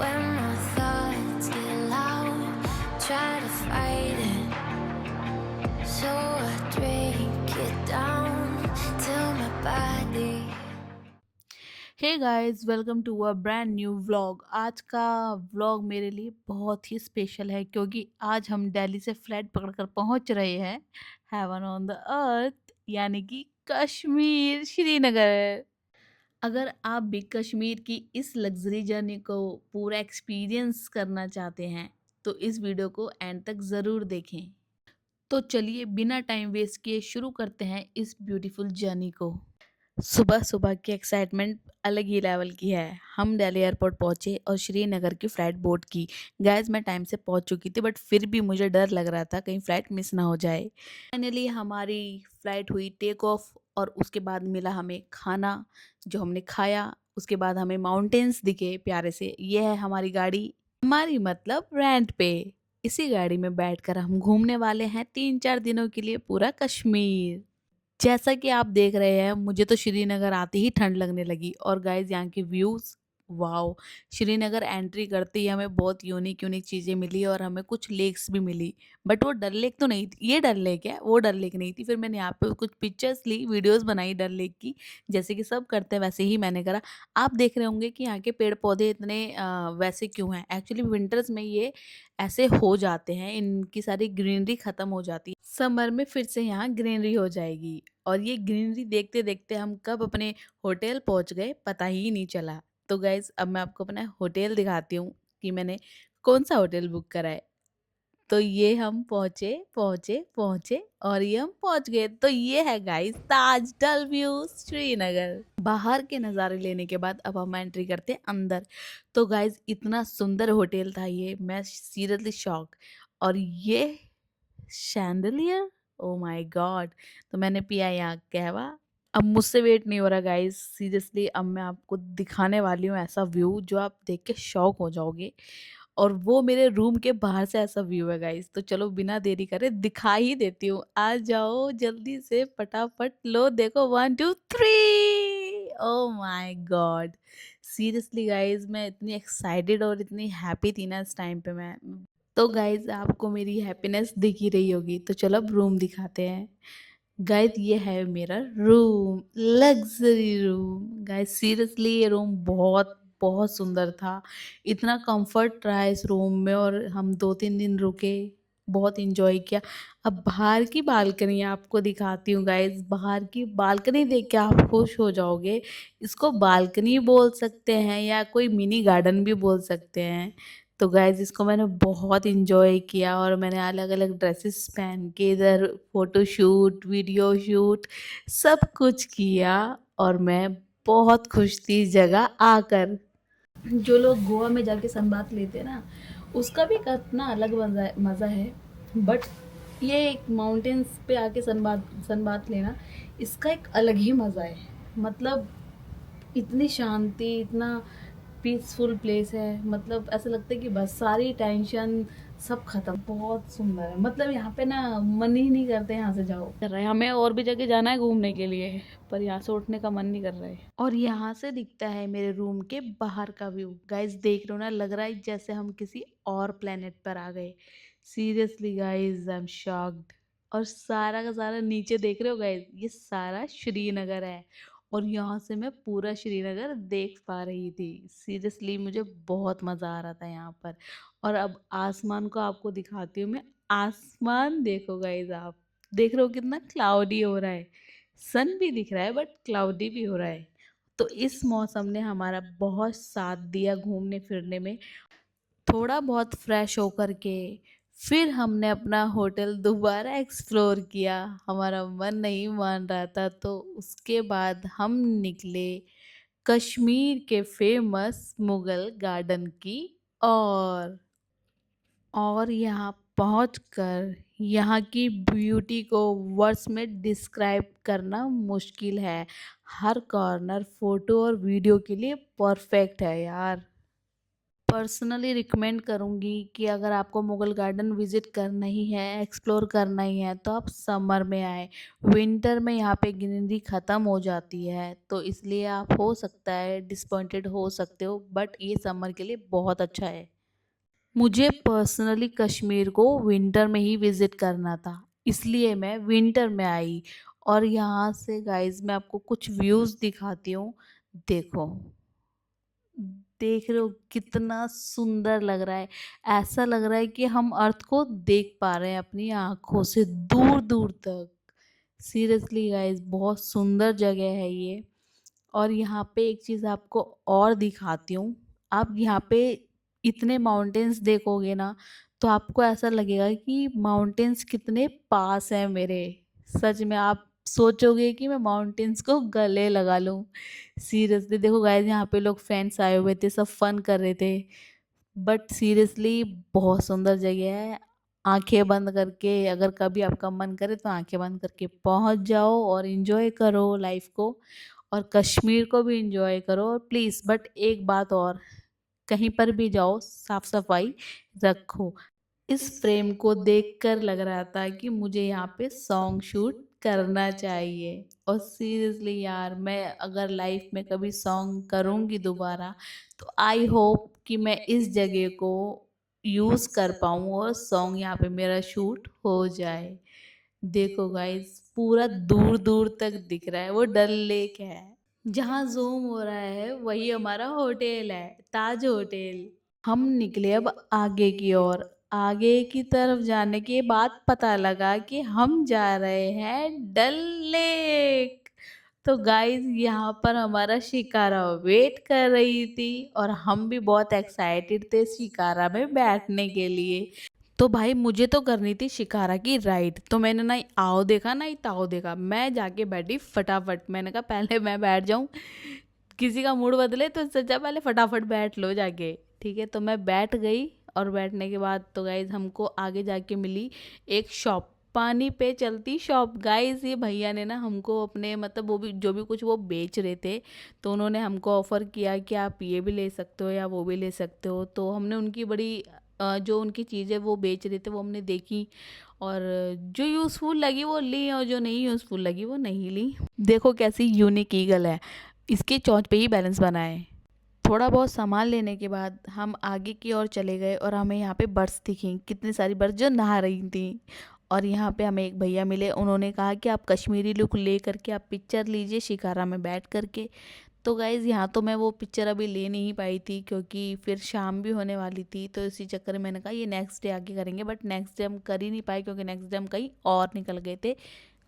when my thoughts get loud, try to fight it. So I drink it down till my body. Hey guys, welcome to a brand new vlog. आज का vlog मेरे लिए बहुत ही special है क्योंकि आज हम दिल्ली से फ्लाइट पकड़कर पहुंच रहे हैं हेवन ऑन द अर्थ, यानी कि कश्मीर, श्रीनगर। अगर आप भी कश्मीर की इस लग्जरी जर्नी को पूरा एक्सपीरियंस करना चाहते हैं तो इस वीडियो को एंड तक ज़रूर देखें। तो चलिए बिना टाइम वेस्ट किए शुरू करते हैं इस ब्यूटीफुल जर्नी को। सुबह सुबह की एक्साइटमेंट अलग ही लेवल की है। हम दिल्ली एयरपोर्ट पहुंचे और श्रीनगर की फ़्लाइट बोर्ड की। गाइस, मैं टाइम से पहुंच चुकी थी बट फिर भी मुझे डर लग रहा था कहीं फ़्लाइट मिस ना हो जाए। फाइनली हमारी फ़्लाइट हुई टेक ऑफ और उसके बाद मिला हमें खाना जो हमने खाया। उसके बाद हमें माउंटेन्स दिखे प्यारे से। ये है हमारी गाड़ी, हमारी मतलब रेंट पे। इसी गाड़ी में बैठकर हम घूमने वाले हैं 3-4 दिनों के लिए पूरा कश्मीर। जैसा कि आप देख रहे हैं, मुझे तो श्रीनगर आते ही ठंड लगने लगी। और गाइस, यहाँ के व्यूज़, वाओ! श्रीनगर एंट्री करते ही हमें बहुत यूनिक यूनिक चीज़ें मिली और हमें कुछ लेक्स भी मिली। बट वो डल लेक तो नहीं थी, ये डल लेक है, वो डल लेक नहीं थी। फिर मैंने यहाँ पे कुछ पिक्चर्स ली, वीडियोस बनाई डल लेक की, जैसे कि सब करते हैं वैसे ही मैंने करा। आप देख रहे होंगे कि यहाँ के पेड़ पौधे इतने वैसे क्यों हैं। एक्चुअली विंटर्स में ये ऐसे हो जाते हैं, इनकी सारी ग्रीनरी खत्म हो जाती है। समर में फिर से यहाँ ग्रीनरी हो जाएगी। और ये ग्रीनरी देखते देखते हम कब अपने होटल पहुंच गए पता ही नहीं चला। तो गाइज, अब मैं आपको अपना होटल दिखाती हूँ कि मैंने कौन सा होटल बुक करा है। तो ये हम पहुंचे पहुंचे पहुंचे और ये हम पहुंच गए। तो ये है गाइस ताज डल व्यू श्रीनगर। बाहर के नज़ारे लेने के बाद अब हम एंट्री करते हैं अंदर। तो गाइस, इतना सुंदर होटल था ये, मैं सीरियसली शॉक। और ये शैंडलियर, ओ माय गॉड! तो मैंने पिया यहाँ कहवा। अब मुझसे वेट नहीं हो रहा गाइस, सीरियसली अब मैं आपको दिखाने वाली हूँ ऐसा व्यू जो आप देख के शॉक हो जाओगे। और वो मेरे रूम के बाहर से ऐसा व्यू है गाइस। तो चलो बिना देरी करे दिखा ही देती हूँ। आ जाओ जल्दी से फटाफट, लो देखो, 1 2 3। Oh my God! Seriously guys, मैं इतनी एक्साइटेड और इतनी हैप्पी थी ना इस टाइम पे मैं। तो गाइज़, आपको मेरी हैप्पीनेस दिख ही रही होगी, तो चलो अब रूम दिखाते हैं। गाइज़, ये है मेरा room, luxury room. Guys, seriously ये रूम बहुत बहुत सुंदर था। इतना कम्फ़र्ट रहा इस रूम में और हम 2-3 दिन रुके, बहुत एन्जॉय किया। अब बाहर की बालकनी आपको दिखाती हूँ गाइज़। बाहर की बालकनी देख के आप खुश हो जाओगे। इसको बालकनी बोल सकते हैं या कोई मिनी गार्डन भी बोल सकते हैं। तो गाइज़, इसको मैंने बहुत एन्जॉय किया और मैंने अलग-अलग ड्रेसेस पहन के इधर फ़ोटोशूट, वीडियो शूट सब कुछ किया। और मैं बहुत खुश थी इस जगह आकर। जो लोग गोवा में जाके सनबाथ लेते हैं ना, उसका भी एक अपना अलग मज़ा है। बट ये एक माउंटेन्स पे आके सनबाथ सनबाथ लेना, इसका एक अलग ही मज़ा है। मतलब इतनी शांति, इतना पीसफुल प्लेस है। मतलब ऐसा लगता है कि बस सारी टेंशन सब खत्म। बहुत सुंदर है। मतलब यहाँ पे ना मन ही नहीं करता यहाँ से जाओ कर रहा है। हमें और भी जगह जाना है घूमने के लिए, पर यहाँ से उठने का मन नहीं कर रहा है। और यहाँ से दिखता है मेरे रूम के बाहर का व्यू। गाइस, देख रहे हो ना, लग रहा है जैसे हम किसी और प्लेनेट पर आ गए। Seriously guys, I am shocked. और सारा का सारा नीचे देख रहे हो गाइस, ये सारा श्रीनगर है। और यहाँ से मैं पूरा श्रीनगर देख पा रही थी। सीरियसली मुझे बहुत मज़ा आ रहा था यहाँ पर। और अब आसमान को आपको दिखाती हूँ मैं। आसमान देखो गाइस, आप देख रहे हो कितना क्लाउडी हो रहा है। सन भी दिख रहा है बट क्लाउडी भी हो रहा है। तो इस मौसम ने हमारा बहुत साथ दिया घूमने फिरने में। थोड़ा बहुत फ्रेश होकर के फिर हमने अपना होटल दोबारा एक्सप्लोर किया। हमारा मन नहीं मान रहा था, तो उसके बाद हम निकले कश्मीर के फेमस मुगल गार्डन की ओर। और यहाँ पहुँचकर यहाँ की ब्यूटी को वर्ड्स में डिस्क्राइब करना मुश्किल है। हर कॉर्नर फोटो और वीडियो के लिए परफेक्ट है यार। पर्सनली रिकमेंड करूँगी कि अगर आपको मुगल गार्डन विज़िट करना ही है, एक्सप्लोर करना ही है, तो आप समर में आएँ। विंटर में यहाँ पे ग्रीनरी ख़त्म हो जाती है, तो इसलिए आप हो सकता है डिसअपॉइंटेड हो सकते हो, बट ये समर के लिए बहुत अच्छा है। मुझे पर्सनली कश्मीर को विंटर में ही विज़िट करना था, इसलिए मैं विंटर में आई। और यहाँ से गाइज़ मैं आपको कुछ व्यूज़ दिखाती हूँ, देखो। देख रहे हो कितना सुंदर लग रहा है। ऐसा लग रहा है कि हम अर्थ को देख पा रहे हैं अपनी आँखों से दूर-दूर तक। सीरियसली गाइज़ बहुत सुंदर जगह है ये। और यहाँ पे एक चीज़ आपको और दिखाती हूँ। आप यहाँ पे इतने माउंटेन्स देखोगे ना, तो आपको ऐसा लगेगा कि माउंटेन्स कितने पास हैं मेरे। सच में आप सोचोगे कि मैं माउंटेन्स को गले लगा लूँ। सीरियसली देखो गाइस, यहाँ पे लोग फ्रेंड्स आए हुए थे, सब फन कर रहे थे। बट सीरियसली बहुत सुंदर जगह है। आँखें बंद करके अगर कभी आपका मन करे तो आँखें बंद करके पहुँच जाओ और एन्जॉय करो लाइफ को। और कश्मीर को भी एंजॉय करो। और प्लीज़ बट एक बात और, कहीं पर भी जाओ साफ सफाई रखो। इस फ्रेम को देखकर लग रहा था कि मुझे यहाँ पे सॉन्ग शूट करना चाहिए। और सीरियसली यार, मैं अगर लाइफ में कभी सॉन्ग करूँगी दोबारा, तो आई होप कि मैं इस जगह को यूज़ कर पाऊँ और सॉन्ग यहाँ पे मेरा शूट हो जाए। देखो गाइस, पूरा दूर दूर तक दिख रहा है, वो डल लेक है। जहाँ ज़ूम हो रहा है वही हमारा होटल है, ताज होटल। हम निकले अब आगे की ओर। आगे की तरफ जाने के बाद पता लगा कि हम जा रहे हैं डल लेक। तो गाइस, यहाँ पर हमारा शिकारा वेट कर रही थी और हम भी बहुत एक्साइटेड थे शिकारा में बैठने के लिए। तो भाई मुझे तो करनी थी शिकारा की राइड, तो मैंने ना आओ देखा ना ही ताओ देखा, मैं जाके बैठी फटाफट। मैंने कहा पहले मैं बैठ जाऊं, किसी का मूड बदले तो इससे अच्छा पहले फटाफट बैठ लो जाके। ठीक है, तो मैं बैठ गई। और बैठने के बाद तो गाइज हमको आगे जाके मिली एक शॉप, पानी पे चलती शॉप। गाइज ये भैया ने ना हमको अपने मतलब वो भी जो भी कुछ वो बेच रहे थे, तो उन्होंने हमको ऑफ़र किया कि आप ये भी ले सकते हो या वो भी ले सकते हो। तो हमने उनकी बड़ी जो उनकी चीज़ें वो बेच रहे थे वो हमने देखी, और जो यूज़फुल लगी वो ली और जो नहीं यूज़फुल लगी वो नहीं ली। देखो कैसी यूनिक ईगल है, इसकी चोंच पे ही बैलेंस बना है। थोड़ा बहुत सामान लेने के बाद हम आगे की ओर चले गए और हमें यहाँ पे बर्ड्स दिखी, कितनी सारी बर्ड्स जो नहा रही थी। और यहाँ पे हमें एक भैया मिले, उन्होंने कहा कि आप कश्मीरी लुक ले करके आप पिक्चर लीजिए शिकारा में बैठ करके। तो गाइज़ यहाँ तो मैं वो पिक्चर अभी ले नहीं पाई थी क्योंकि फिर शाम भी होने वाली थी, तो इसी चक्कर में मैंने कहा ये नेक्स्ट डे आके करेंगे। बट नेक्स्ट डे हम कर ही नहीं पाए क्योंकि नेक्स्ट डे हम कहीं और निकल गए थे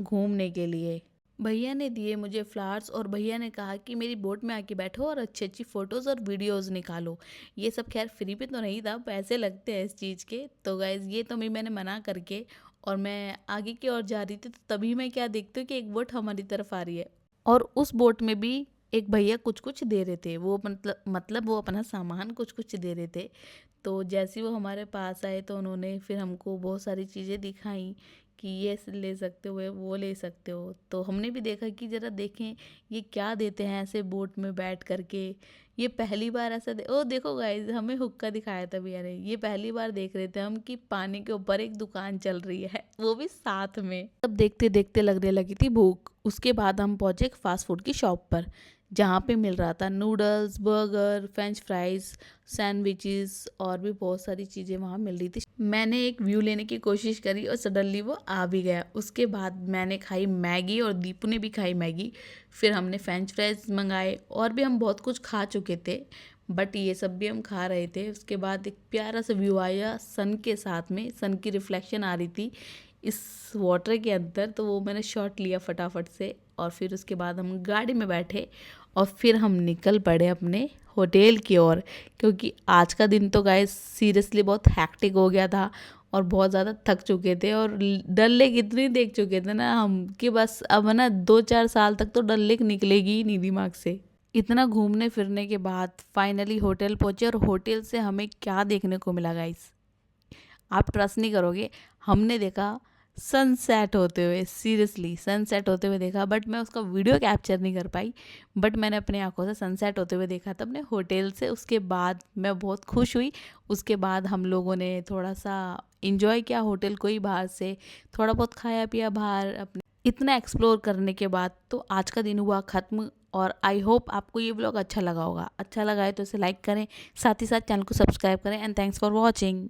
घूमने के लिए। भैया ने दिए मुझे फ्लावर्स और भैया ने कहा कि मेरी बोट में आके बैठो और अच्छी अच्छी फ़ोटोज़ और वीडियोज़ निकालो। ये सब खैर फ्री पे तो नहीं था, पैसे लगते हैं इस चीज़ के। तो गाइज़ ये तो मैंने मना करके और मैं आगे की ओर जा रही थी, तो तभी मैं क्या देखती हूँ कि एक बोट हमारी तरफ आ रही है और उस बोट में भी एक भैया कुछ कुछ दे रहे थे। वो मतलब वो अपना सामान कुछ कुछ दे रहे थे। तो जैसे ही वो हमारे पास आए तो उन्होंने फिर हमको बहुत सारी चीज़ें दिखाई कि ये ले सकते हो, वो ले सकते हो। तो हमने भी देखा कि ज़रा देखें ये क्या देते हैं ऐसे बोट में बैठ करके। ये पहली बार ऐसा ओ देखो गाइस, हमें हुक्का दिखाया था भैया ने। ये पहली बार देख रहे थे हम कि पानी के ऊपर एक दुकान चल रही है, वो भी साथ में। तब देखते देखते लगने लगी थी भूख। उसके बाद हम पहुंचे एक फास्ट फूड की शॉप पर, जहाँ पे मिल रहा था noodles, burger, French fries, sandwiches और भी बहुत सारी चीज़ें वहाँ मिल रही थी। मैंने एक व्यू लेने की कोशिश करी और सडनली वो आ भी गया। उसके बाद मैंने खाई मैगी और दीपू ने भी खाई मैगी। फिर हमने फ्रेंच फ्राइज़ मंगाए और भी हम बहुत कुछ खा चुके थे, बट ये सब भी हम खा रहे थे। उसके बाद एक प्यारा सा व्यू आया सन के साथ में, सन की रिफ्लेक्शन आ रही थी इस वाटर के अंदर, तो वो मैंने शॉट लिया फटाफट से। और फिर उसके बाद हम गाड़ी में बैठे और फिर हम निकल पड़े अपने होटल की ओर, क्योंकि आज का दिन तो गाइस सीरियसली बहुत हैक्टिक हो गया था और बहुत ज़्यादा थक चुके थे। और डल लेक इतनी देख चुके थे ना हम कि बस अब ना 2-4 साल तक तो डल लेक निकलेगी ही नहीं दिमाग से। इतना घूमने फिरने के बाद फाइनली होटल पहुँचे और होटल से हमें क्या देखने को मिला गाइस, आप ट्रस्ट नहीं करोगे। हमने देखा सनसेट होते हुए, सीरियसली सनसेट होते हुए देखा, बट मैं उसका वीडियो कैप्चर नहीं कर पाई। बट मैंने अपनी आंखों से सनसेट होते हुए देखा था अपने होटल से। उसके बाद मैं बहुत खुश हुई। उसके बाद हम लोगों ने थोड़ा सा इंजॉय किया होटल को ही बाहर से, थोड़ा बहुत खाया पिया बाहर अपने। इतना एक्सप्लोर करने के बाद तो आज का दिन हुआ ख़त्म। और आई होप आपको ये व्लॉग अच्छा लगा होगा। अच्छा लगा है तो इसे लाइक करें, साथ ही साथ चैनल को सब्सक्राइब करें। And thanks for watching.